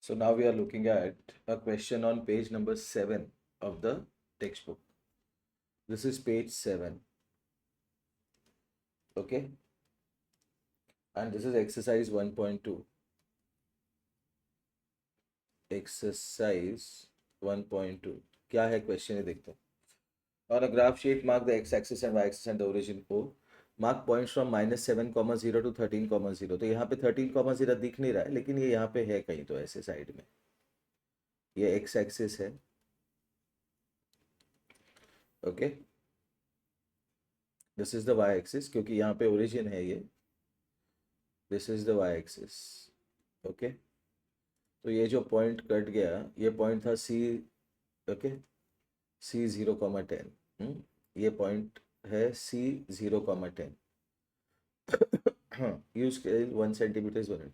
So now we are looking at a question on page number 7 of the textbook. This is page 7. Okay. And this is exercise 1.2. Exercise 1.2. क्या है question है देखते हैं. On a graph sheet, mark the x-axis and y-axis and the origin O. Mark points from -7,0 to 13,0. तो यहाँ पे 13,0 दिख नहीं रहा है, लेकिन ये यहाँ पे है कहीं तो ऐसे साइड में. ये एक्स एक्सिस है. Okay. This is the Y axis, क्योंकि यहाँ पे ओरिजिन है ये. This is the Y axis. Okay. तो ये जो पॉइंट कट गया, ये पॉइंट था सी. ओके. C0,10. ये पॉइंट है C0,10. Use scale 1 centimetre is 1.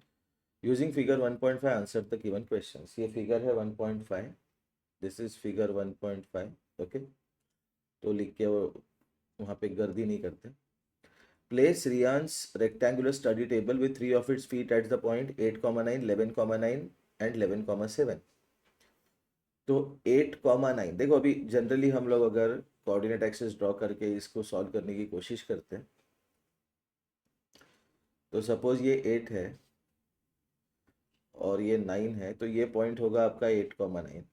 Using figure 1.5 answer the given questions. ये फिगर है 1.5. This is figure 1.5. ओके. तो लिख के वो वहाँ पे गर्दी नहीं करते. Place Rian's rectangular study table with 3 of its feet at the point 8,9, 11,9 and 11,7. तो 8,9 देखो, अभी जनरली हम लोग अगर कोऑर्डिनेट एक्सिस ड्रॉ करके इसको सॉल्व करने की कोशिश करते हैं, तो सपोज ये 8 है और ये 9 है, तो ये पॉइंट होगा आपका 8,9.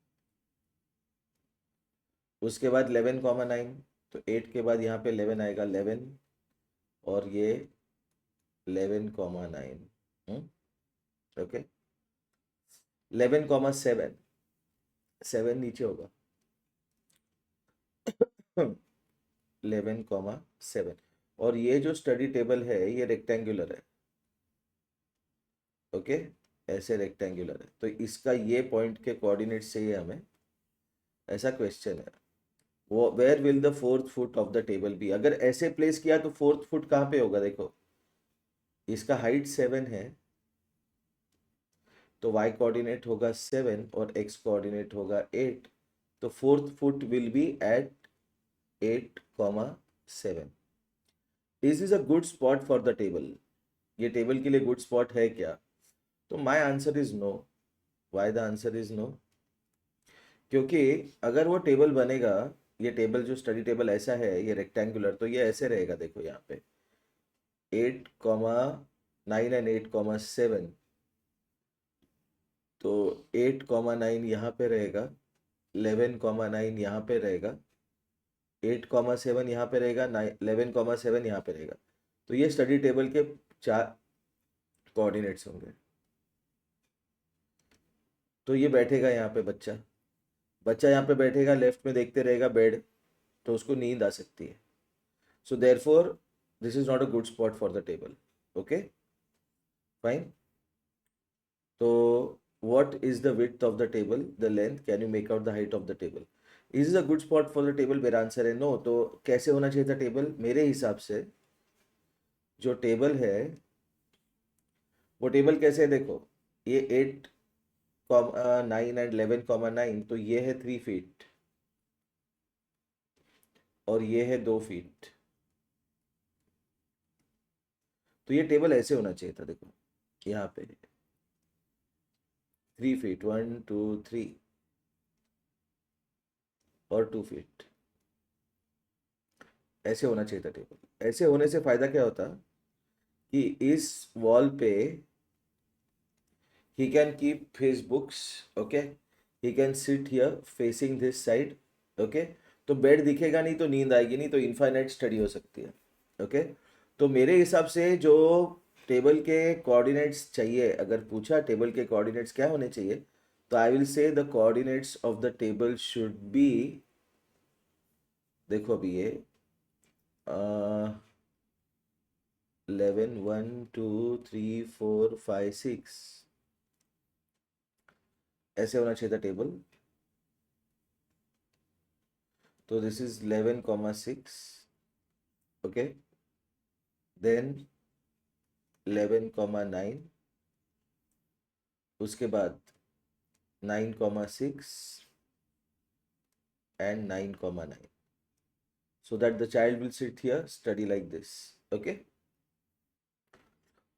उसके बाद 11,9, तो 8 के बाद यहाँ पे 11 आएगा, 11 और ये 11,9. ओके. 11,7, 7 नीचे होगा. 11,7. और ये जो स्टडी टेबल है ये रेक्टेंगुलर है. ओके. ऐसे रेक्टेंगुलर है, तो इसका ये पॉइंट के कोऑर्डिनेट चाहिए हमें. ऐसा क्वेश्चन है. वो where will the fourth foot of the table be. अगर ऐसे प्लेस किया तो फोर्थ फुट कहाँ पे होगा. देखो, इसका हाइट 7 है, तो y कोऑर्डिनेट होगा 7 और x कोऑर्डिनेट होगा 8. तो fourth foot will be at 8,7. This is a good spot for the table. ये टेबल के लिए गुड स्पॉट है क्या. तो my answer is no. Why the answer is no. क्योंकि अगर वो टेबल बनेगा, ये टेबल जो स्टडी टेबल ऐसा है, ये रेक्टेंगुलर, तो ये ऐसे रहेगा. देखो यहाँ पे 8,9 एंड 8,7. तो 8,9 यहाँ पे रहेगा, 11,9 यहाँ पे रहेगा, 8,7 यहाँ पे रहेगा, 11,7 यहाँ पे रहेगा. तो ये स्टडी टेबल के 4 कोऑर्डिनेट्स होंगे. तो ये बैठेगा यहाँ पे बच्चा. बच्चा यहाँ पे बैठेगा, लेफ्ट में देखते रहेगा बेड, तो उसको नींद आ सकती है. So therefore this is not a good spot for the table. Okay, fine. तो what is the width of the table, the length, can you make out the height of the table. Is this a good spot for the table. मेरा answer है no. तो कैसे होना चाहिए था table. मेरे हिसाब से जो टेबल है वो टेबल कैसे है. देखो, ये 8,9 एंड 11,9, तो ये है 3 फीट और ये है 2 फीट. तो ये टेबल ऐसे होना चाहिए था. देखो यहाँ पे 3 फीट, 1 2 3 और 2 फीट. ऐसे होना चाहिए था टेबल. ऐसे होने से फायदा क्या होता कि इस वॉल पे he can keep his books. Okay, he can sit here facing this side. Okay, तो बेड दिखेगा नहीं तो नींद आएगी नहीं, तो इनफाइनाइट स्टडी हो सकती है. ओके. तो मेरे हिसाब से जो टेबल के कोऑर्डिनेट्स चाहिए, अगर पूछा टेबल के कोऑर्डिनेट्स क्या होने चाहिए, तो I will say the coordinates of the table should be. देखो अभी ये 11 1 2 3 4 5 6 ऐसे होना चाहिए था टेबल. तो दिस इज 11,6. ओके. देन 11,9. उसके बाद 9,6 and 9,9. So that the child will sit here, study like this. Okay.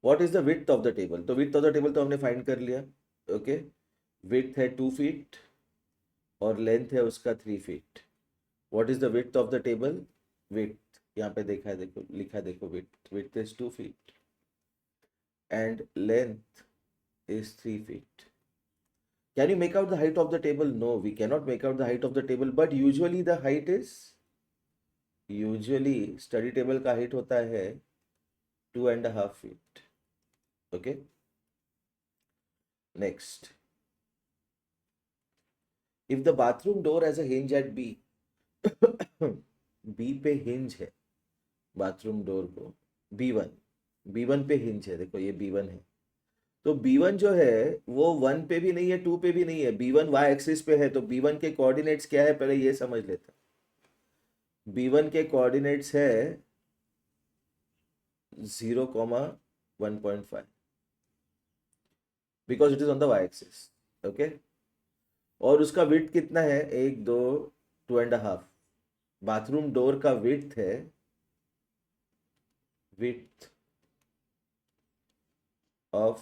What is the width of the table. तो width of the table तो हमने फाइंड कर लिया. ओके. विड्थ है 2 feet और length है उसका 3 feet. What is the width of the table? Width यहाँ पे देखा है, देखो लिखा है, देखो width is 2 feet and length is 3 feet. Can you make out the height of the table? No, we cannot make out the height of the table, but usually the height is, usually study table का height होता है 2.5 feet. Okay. Next, if the bathroom door has a hinge at B, B पे hinge है bathroom door को, B1 पे hinge है, देखो ये B1 है. तो B1 जो है वो 1 पे भी नहीं है, 2 पे भी नहीं है, B1 वाई एक्सिस पे है. तो B1 के कोऑर्डिनेट्स क्या है पहले ये समझ लेते हैं. B1 के कोऑर्डिनेट्स है 0,1.5 because it is on the Y axis. Okay. और उसका विड्थ कितना है? 1 2 2.5. बाथरूम डोर का विड्थ है, width of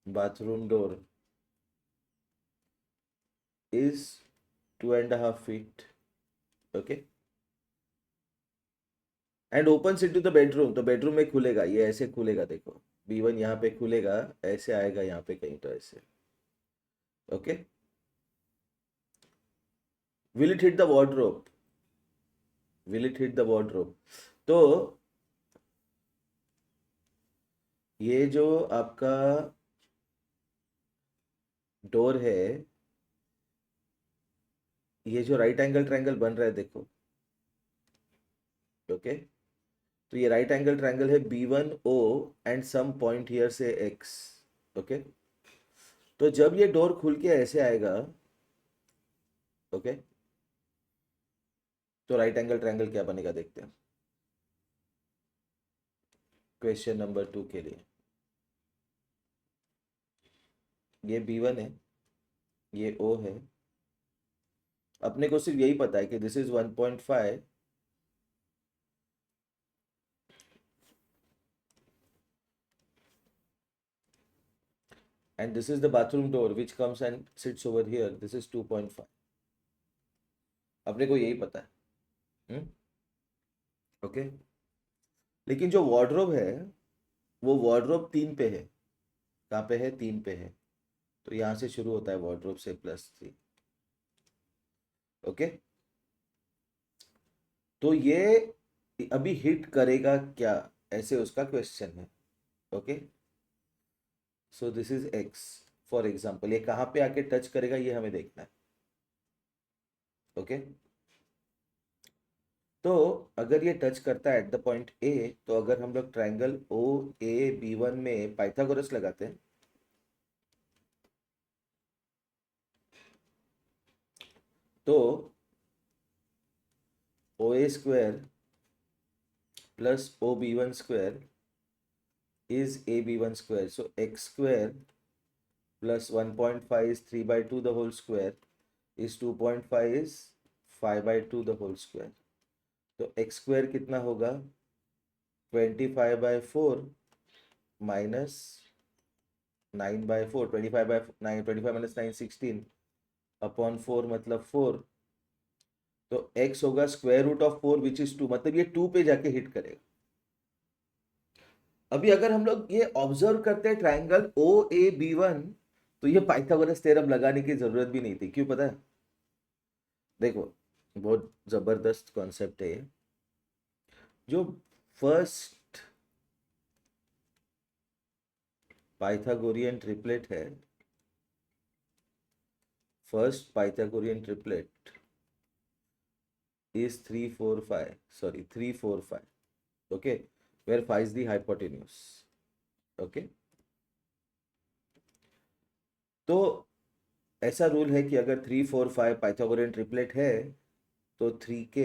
bathroom door is 2.5 feet. Okay. And opens into the bedroom. तो बेडरूम में खुलेगा, ये ऐसे खुलेगा, देखो B1 यहाँ पे खुलेगा, ऐसे आएगा यहाँ पे कहीं, तो ऐसे. Okay. Will it hit the wardrobe? Will it hit the wardrobe? तो ये जो आपका डोर है, ये जो राइट एंगल ट्रायंगल बन रहा है देखो. ओके. तो ये राइट एंगल ट्रायंगल है B1O and some point here से X. ओके. तो जब ये डोर खुल के ऐसे आएगा, ओके, तो राइट एंगल ट्रायंगल क्या बनेगा देखते हैं क्वेश्चन नंबर 2 के लिए. ये B1 है, ये O है. अपने को सिर्फ यही पता है कि this is 1.5 and this is the bathroom door which comes and sits over here. This is 2.5. अपने को यही पता है. ओके. लेकिन जो वार्डरोब है वो वार्डरोब 3 पे है. कहाँ पे है? 3 पे है. तो यहाँ से शुरू होता है वार्डरोब से +3. ओके. तो ये अभी हिट करेगा क्या, ऐसे उसका क्वेश्चन है. Okay. So this is X for example. ये कहाँ पे आके टच करेगा ये हमें देखना है. ओके. तो अगर ये टच करता है एट द पॉइंट A, तो अगर हम लोग ट्रायंगल OAB1 में पाइथागोरस लगाते हैं, तो OA square plus OB1 square is AB1 square. So X square plus 1.5 is 3/2 the whole square is 2.5 is 5/2 the whole square. तो X square कितना होगा? 25/4 minus 9/4. 25/9, 25 minus 9 16 अपॉन 4 मतलब 4. तो X होगा square root of 4 which is 2. मतलब ये 2 पे जाके हिट करेगा. अभी अगर हम लोग ये ऑब्जर्व करते हैं ट्रायंगल OAB1, तो ये पाइथागोरस थ्योरम लगाने की जरूरत भी नहीं थी. क्यों पता है? देखो बहुत जबरदस्त कॉन्सेप्ट है. जो फर्स्ट पाइथागोरियन ट्रिपलेट है, first Pythagorean triplet is 3 4 5, sorry 3 4 5. Okay, where 5 is the hypotenuse. Okay. तो ऐसा रूल है कि अगर 3 4 5 पाइथागोरियन ट्रिपलेट है तो 3K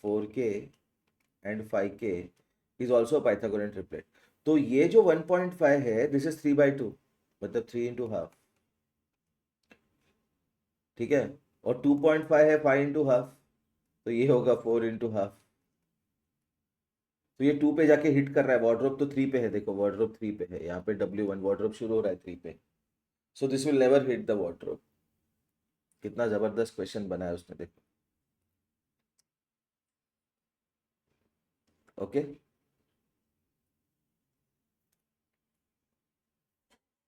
4K and 5K is also Pythagorean triplet. तो ये जो 1.5 है दिस इज 3/2, मतलब 3 into half. ठीक है. और 2.5 है 5 into half, तो ये होगा 4 into half. तो ये 2 पे जाके हिट कर रहा है. वार्डरोब तो 3 पे है, देखो वार्डरोब 3 पे है. यहाँ पे W1 वार्डरोब शुरू हो रहा है 3 पे. So this will never hit the wardrobe. कितना जबरदस्त क्वेश्चन बनाया उसने, देखो। ओके,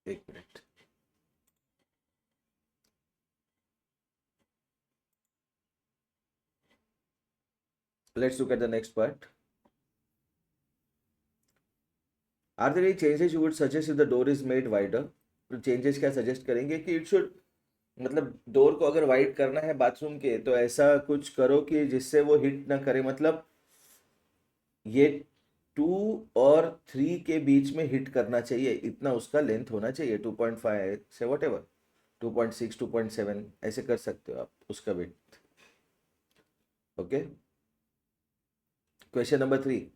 एक minute. Let's look at the next part. Are there any changes you would suggest if the door is made wider? तो चेंजेस क्या सजेस्ट करेंगे कि इट शुड, मतलब डोर को अगर वाइड करना है बाथरूम के तो ऐसा कुछ करो कि जिससे वो हिट ना करे, मतलब ये 2 और 3 के बीच में हिट करना चाहिए, इतना उसका लेंथ होना चाहिए, 2.5 से वट एवर, 2.6 2.7 ऐसे कर सकते हो आप उसका width. Okay, question number 3,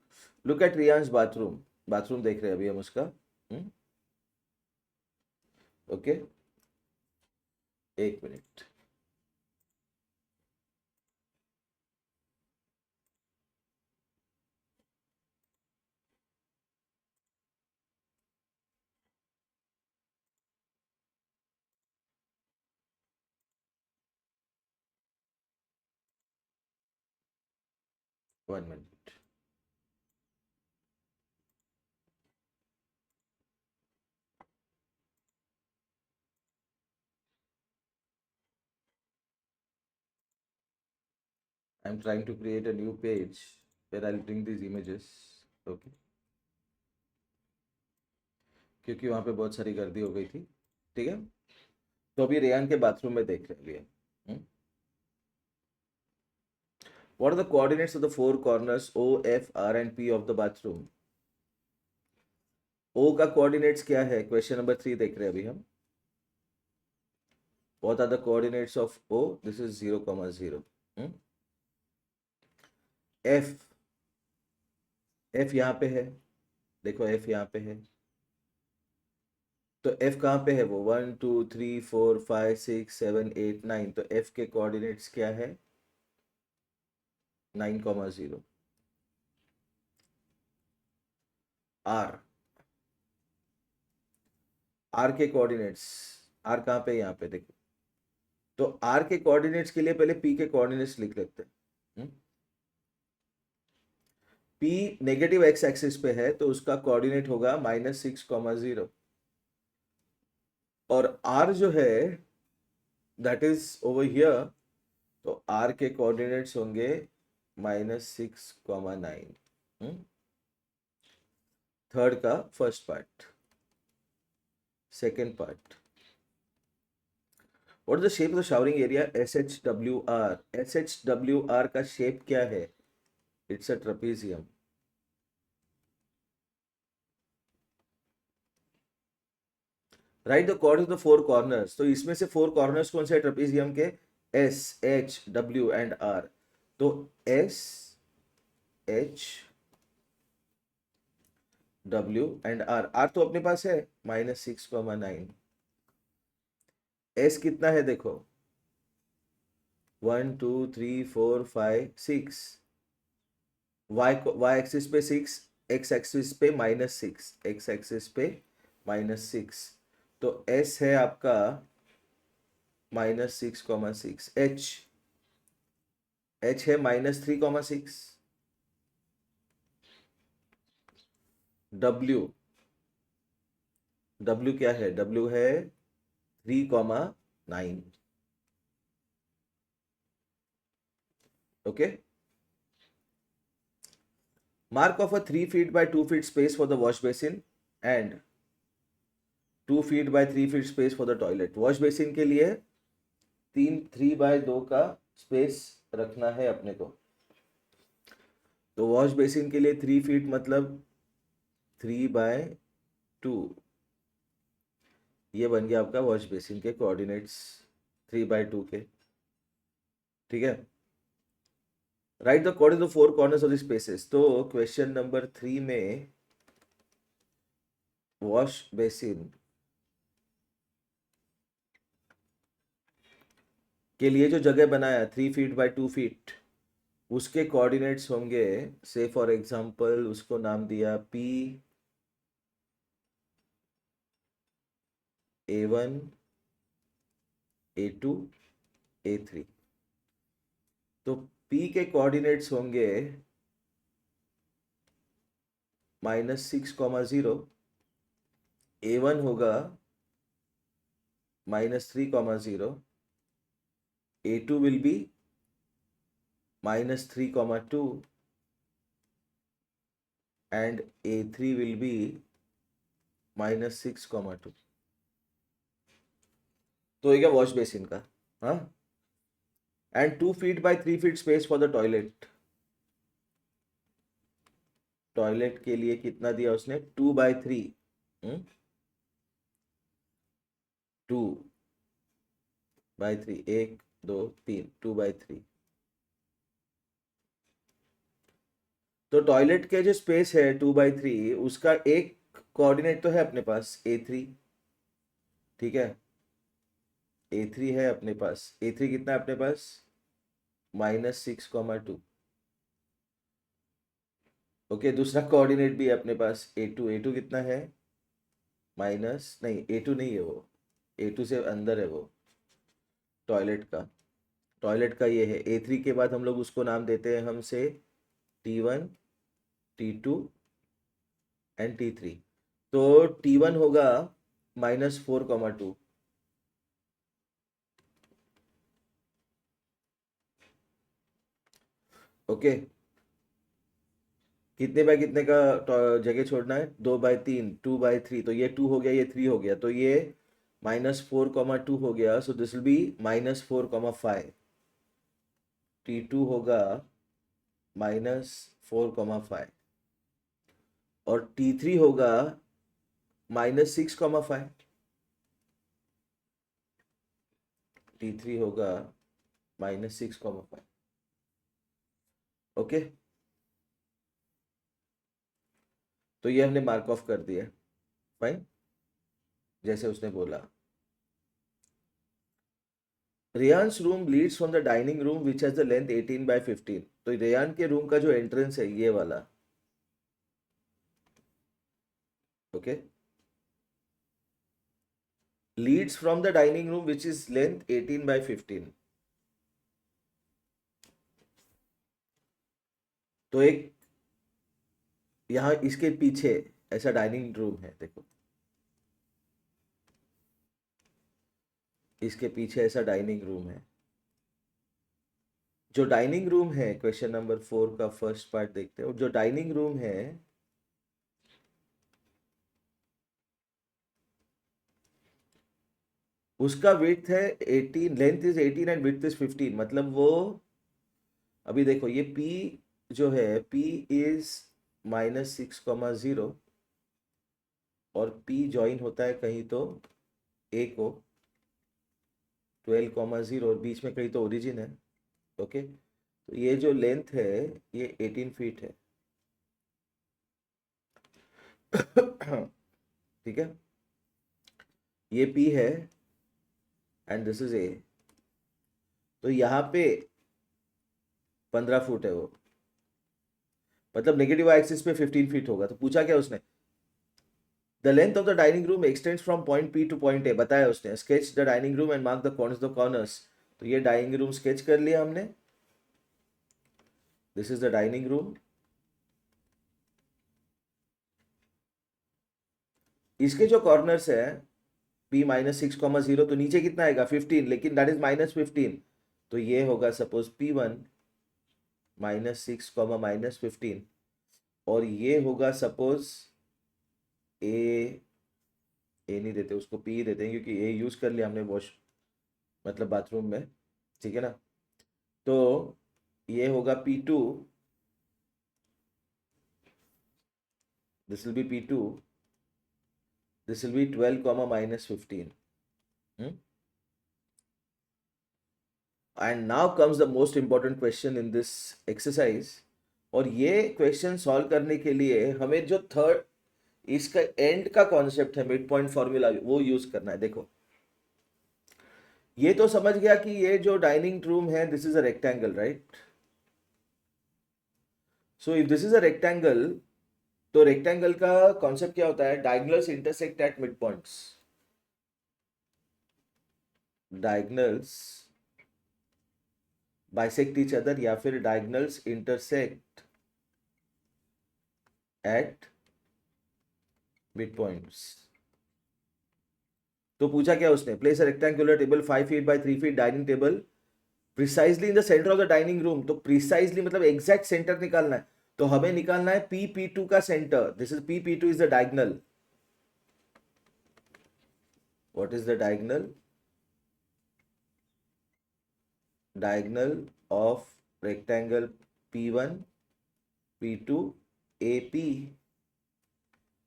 look at Ryan's bathroom. Bathroom देख रहे हैं अभी हम उसका। ओके, एक मिनट। One minute. I'm trying to create a new page where I'll bring these images. Okay, क्योंकि वहाँ पे बहुत सारी गर्दी हो गई थी। ठीक है, तो अभी रेयान के बाथरूम में देख रहे हैं अभी हम। What are the coordinates of the four corners O, F, R and P of the bathroom? O का coordinates क्या है? क्वेश्चन नंबर 3 देख रहे हैं अभी हम। What are the coordinates of O? This is 0,0. F, F यहाँ पे है, देखो F यहाँ पे है, तो F कहाँ पे है? वो 1 2 3 4 5 6 7 8 9, तो F के कोऑर्डिनेट्स क्या है? 9,0। R, R के कोऑर्डिनेट्स, R कहाँ पे? यहाँ पे देखो, तो R के कोऑर्डिनेट्स के लिए पहले P के कोऑर्डिनेट्स लिख लेते हैं। P नेगेटिव एक्स एक्सिस पे है तो उसका कोऑर्डिनेट होगा -6,0, और R जो है दैट इज ओवर हियर, तो R के कोऑर्डिनेट्स होंगे -6,9। थर्ड का first part, second part. What is the shape of the showering area SHWR? SHWR का शेप क्या है? It's a trapezium. Write the coord of the four corners, तो इसमें से फोर कॉर्नर्स कौन से ट्रेपेजियम के? SHWR। तो SHWR, R तो अपने पास है -6,9। S कितना है देखो, 1 2 3 4 5 6, y एक्सिस पे 6, x एक्सिस पे -6, x एक्सिस पे -6, तो S है आपका -6,6। H है -3,6। W, W क्या है? W है 3,9। Okay, mark of a 3 feet by 2 feet space for the wash basin and 2 feet by 3 feet space for the toilet। Wash basin के लिए 3 by 2 का स्पेस रखना है अपने को, तो वॉश बेसिन के लिए 3 फीट मतलब 3/2, ये बन गया आपका वॉश बेसिन के कोऑर्डिनेट्स 3/2 के। ठीक है, right the coordinate of four corners of the spaces. तो क्वेश्चन नंबर 3 में वॉश बेसिन के लिए जो जगह बनाया 3 फीट बाय 2 फीट, उसके कोऑर्डिनेट्स होंगे, से फॉर एग्जांपल उसको नाम दिया P A1 A2 A3। तो P के कोऑर्डिनेट्स होंगे -6,0, A1 होगा -3,0, A2 will be -3,2 and A3 will be -6,2। तो ये वॉश बेसिन का, हाँ, and 2 feet by 3 feet space for the toilet. Toilet के लिए कितना दिया उसने, 2/3, 2/3, 1 2 3, 2/3। तो टॉयलेट के जो स्पेस है 2/3, उसका एक कोऑर्डिनेट तो है अपने पास A3, ठीक है, A3 है अपने पास। A3 कितना है अपने पास, -6,2। ओके, दूसरा कोऑर्डिनेट भी है अपने पास A2। A2 कितना है, माइनस नहीं, A2 नहीं है वो, A2 से अंदर है वो, टॉयलेट का। टॉयलेट का ये है A3 के बाद हम लोग उसको नाम देते हैं हमसे T1 T2 एंड T3। तो T1 होगा -4,2, ओके। कितने बाय कितने का जगह छोड़ना है, 2/3, 2/3। तो ये 2 हो गया, ये 3 हो गया, तो ये -4,2 हो गया। सो दिस विल बी -4,5। T2 होगा -4,5 और T3 होगा -6,5। T3 होगा -6,5, ओके। तो ये हमने मार्क ऑफ कर दिया, फाइन, जैसे उसने बोला। Ryan's room leads from the dining room which has the length 18/15। तो रेयान के रूम का जो एंट्रेंस है ये वाला, okay, leads from the dining room which is length 18/15। तो एक यहाँ इसके पीछे ऐसा डाइनिंग रूम है, देखो इसके पीछे ऐसा डाइनिंग रूम है। जो डाइनिंग रूम है, क्वेश्चन नंबर 4 का फर्स्ट पार्ट देखते हैं। जो डाइनिंग रूम है उसका विड्थ है 18, length is 18 and width is 15। मतलब वो, अभी देखो ये P जो है, P इज -6,0 और P ज्वाइन होता है कहीं तो A को 12,0 और बीच में कहीं तो ओरिजिन है, ओके। तो ये जो लेंथ है ये 18 फीट है, ठीक है। ये P है एंड दिस इज A। तो यहाँ पे 15 फुट है वो, मतलब नेगेटिव एक्सिस पे 15 फीट होगा। तो पूछा क्या उसने, the length of the dining room extends from point P two point A, बताया उसने। Sketch the dining room and mark the corners. तो ये डाइनिंग रूम स्केच कर लिया हमने, this is the dining room. इसके जो कॉर्नर्स है P -6,0, तो नीचे कितना आएगा 15, लेकिन दैट इज -15। तो ये होगा सपोज P1 -6, -15 और ये होगा सपोज ए नहीं देते उसको, P देते हैं क्योंकि A यूज कर लिया हमने वॉश मतलब बाथरूम में, ठीक है ना। तो ये होगा P2, this will be P2, this will be 12, -15। And now comes the most important question in this exercise. और ये क्वेश्चन सॉल्व करने के लिए हमें जो थर्ड, इसका एंड का कॉन्सेप्ट है मिड पॉइंट फॉर्मूला, वो यूज करना है। देखो ये तो समझ गया कि ये जो डाइनिंग रूम है this is a rectangle, right. So if this is a rectangle, तो रेक्टेंगल का कॉन्सेप्ट क्या होता है, diagonals intersect at mid points. Diagonals bisect each other या फिर diagonals intersect at mid points. तो पूछा क्या उसने, place a rectangular table 5 feet by 3 feet dining table precisely in the centre of the dining room. तो precisely मतलब exact centre निकालना है, तो हमें निकालना है PP2 का centre. This is PP2 is the diagonal. What is the diagonal? Diagonal of rectangle P1 P2 AP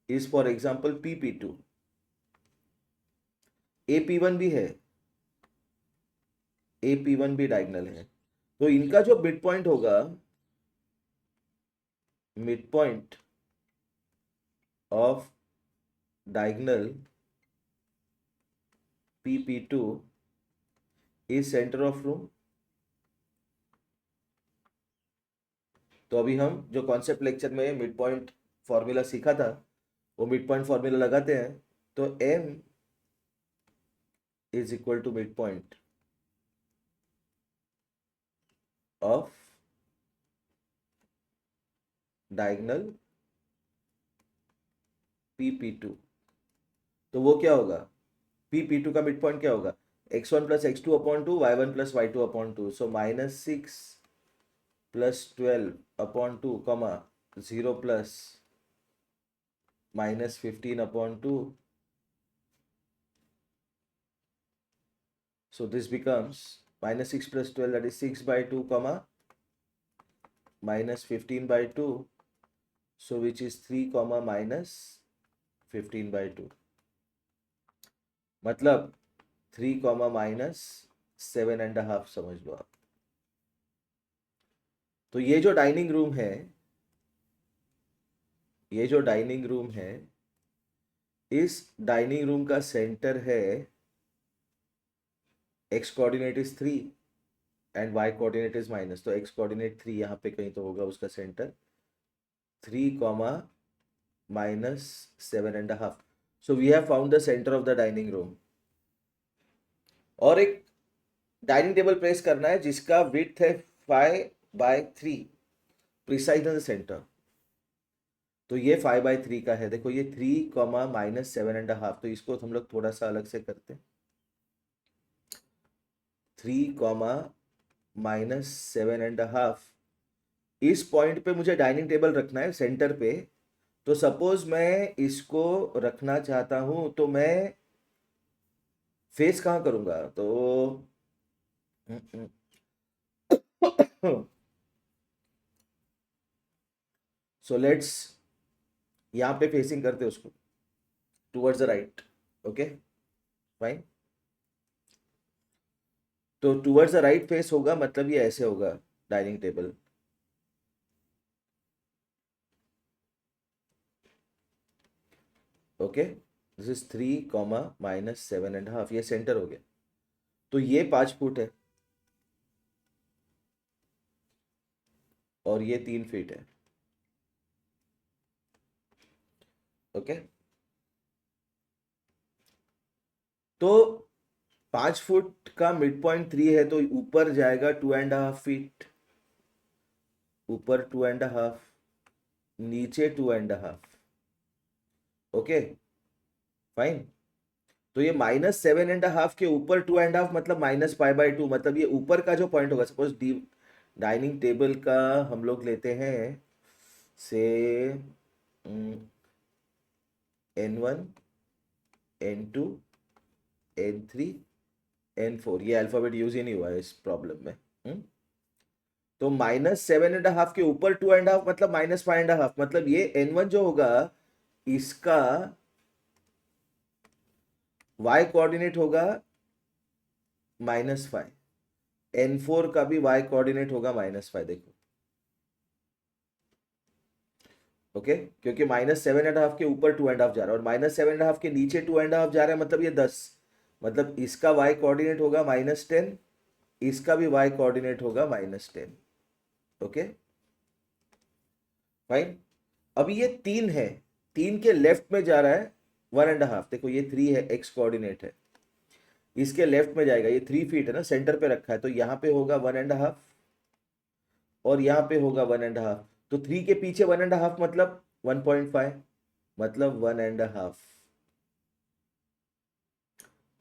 is for example PP2। AP1 भी है, AP1 भी डायगनल है। तो इनका जो मिड पॉइंट होगा, mid point of diagonal PP2 is centre of room. तो अभी हम जो कॉन्सेप्ट लेक्चर में मिड पॉइंट फॉर्मूला सीखा था, वो मिड पॉइंट फॉर्मूला लगाते हैं। तो M is equal to mid point of diagonal PP2। तो वो क्या होगा, PP2 का मिड पॉइंट क्या होगा, x1 plus x2 upon 2 y1 plus y2 upon 2। So -6 plus 12 upon 2 comma 0 plus -15 upon 2. So this becomes -6 plus 12, that is 6 by 2 comma -15 by 2. So which is 3 comma -15 by 2. मतलब 3 comma -7.5 समझ लो आप। तो ये जो dining room है, ये जो dining room है, इस डाइनिंग रूम का सेंटर है, x coordinate is 3 and y coordinate is minus. तो x कोऑर्डिनेट 3 यहाँ पे कहीं तो होगा उसका centre, 3 comma -7.5. So we have found the center of the dining room. और एक डाइनिंग टेबल प्लेस करना है जिसका विड्थ है 5/3 प्रिसाइज इन द सेंटर। तो ये 5/3 का है। देखो ये 3 -7.5, तो इसको हम लोग थोड़ा सा अलग से करते हैं। 3 -7.5, इस पॉइंट पे मुझे डाइनिंग टेबल रखना है सेंटर पे। तो सपोज मैं इसको रखना चाहता हूं, तो मैं फेस कहाँ करूंगा, तो सो लेट्स यहां पे फेसिंग करते उसको towards the right. Okay fine. तो टुवर्ड्स द राइट फेस होगा, मतलब ये ऐसे होगा dining table. Okay this is 3 -7.5, ये सेंटर हो गया। तो ये 5 फुट है और ये 3 फीट है। ओके तो 5 फुट का मिड पॉइंट 3 है, तो ऊपर जाएगा 2.5 फीट, ऊपर 2.5, नीचे 2.5। Okay fine. तो ये -7.5 के ऊपर 2.5 मतलब -π/2, मतलब ये ऊपर का जो पॉइंट होगा। सपोज डाइनिंग टेबल का हम लोग लेते हैं से N1 N2 N3 N4, ये अल्फाबेट यूज ही नहीं हुआ है इस प्रॉब्लम में। तो -7.5 के ऊपर 2.5 मतलब -5.5, मतलब ये N1 जो होगा इसका y कोऑर्डिनेट होगा -5, N4 का भी y कोऑर्डिनेट होगा -5। देखो ओके क्योंकि -7.5 के ऊपर 2.5 जा रहा है और -7.5 के नीचे 2.5 जा रहा है, मतलब ये 10, मतलब इसका y कोऑर्डिनेट होगा -10, इसका भी y कोऑर्डिनेट होगा -10। Okay fine. अभी ये 3 है, 3 के लेफ्ट में जा रहा है 1.5। देखो ये 3 है, x कोऑर्डिनेट है, इसके लेफ्ट में जाएगा, ये 3 फीट है ना, सेंटर पे रखा है, तो यहाँ पे होगा 1.5 और यहाँ पे होगा 1.5, तो 3 के पीछे 1.5 मतलब 1.5, मतलब 1.5।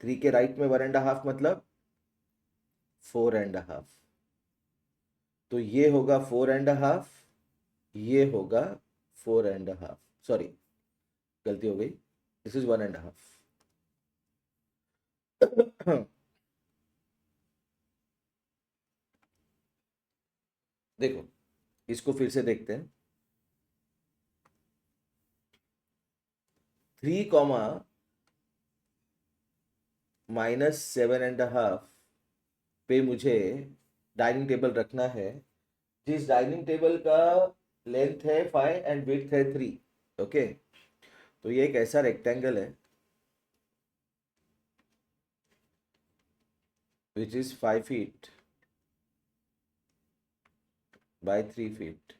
3 के राइट में 1.5 मतलब 4.5, तो ये होगा 4.5, ये होगा 4.5, सॉरी गलती हो गई, दिस इज 1.5। देखो इसको फिर से देखते हैं। 3 कॉमा -7.5 पे मुझे डाइनिंग टेबल रखना है, जिस डाइनिंग टेबल का लेंथ है 5 एंड विड्थ है 3। ओके, तो ये एक ऐसा रेक्टेंगल है which is 5 feet by 3 feet,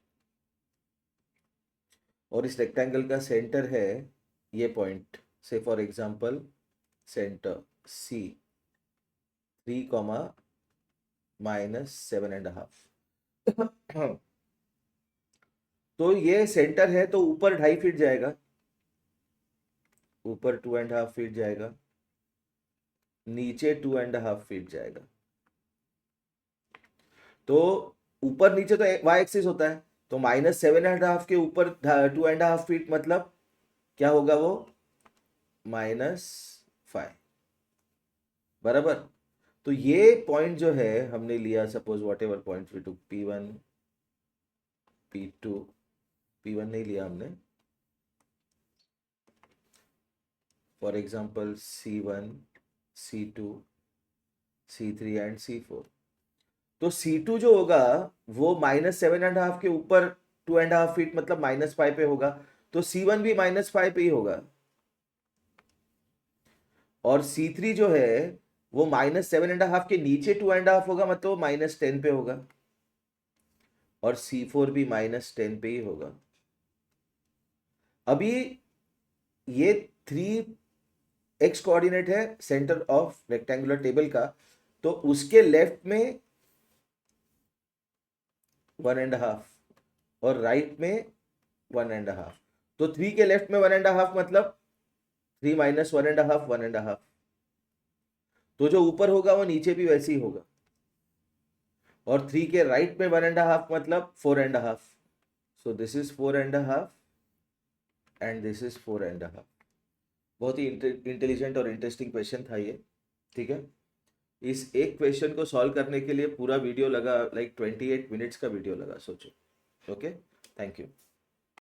और इस रेक्टेंगल का सेंटर है ये पॉइंट, से for example centre C, 3 comma -7.5। तो ये सेंटर है, तो ऊपर 2.5 फीट जाएगा, ऊपर 2.5 फीट जाएगा, नीचे 2.5 फीट जाएगा। तो ऊपर नीचे तो वाई एक्सिस होता है, तो -7.5 के ऊपर 2.5 फीट मतलब क्या होगा वो, -5, बराबर। तो ये पॉइंट जो है हमने लिया, suppose whatever point we two, P1 P2, P1 नहीं लिया हमने, for example C1 C2 C3 and C4। तो C2 जो होगा वो -7.5 के ऊपर 2.5 फीट मतलब -5 पे होगा, तो C1 भी -5 पे ही होगा, और C3 जो है वो -7.5 के नीचे 2.5 होगा, मतलब वो -10 पे होगा, और C4 भी -10 पे ही होगा। अभी ये 3x कोऑर्डिनेट है सेंटर ऑफ रेक्टेंगुलर टेबल का, तो उसके लेफ्ट में 1.5 और राइट में 1.5, तो 3 के लेफ्ट में 1.5 मतलब 3 माइनस 1.5 1.5, तो जो ऊपर होगा वो नीचे भी वैसे ही होगा, और 3 के राइट में 1.5 मतलब 4.5, so this is 4.5 and this is 4.5। बहुत ही इंटेलिजेंट और इंटरेस्टिंग क्वेश्चन था ये, ठीक है। इस एक क्वेश्चन को सॉल्व करने के लिए पूरा वीडियो लगा, लाइक 28 मिनट्स का वीडियो लगा, सोचो। Okay, thank you.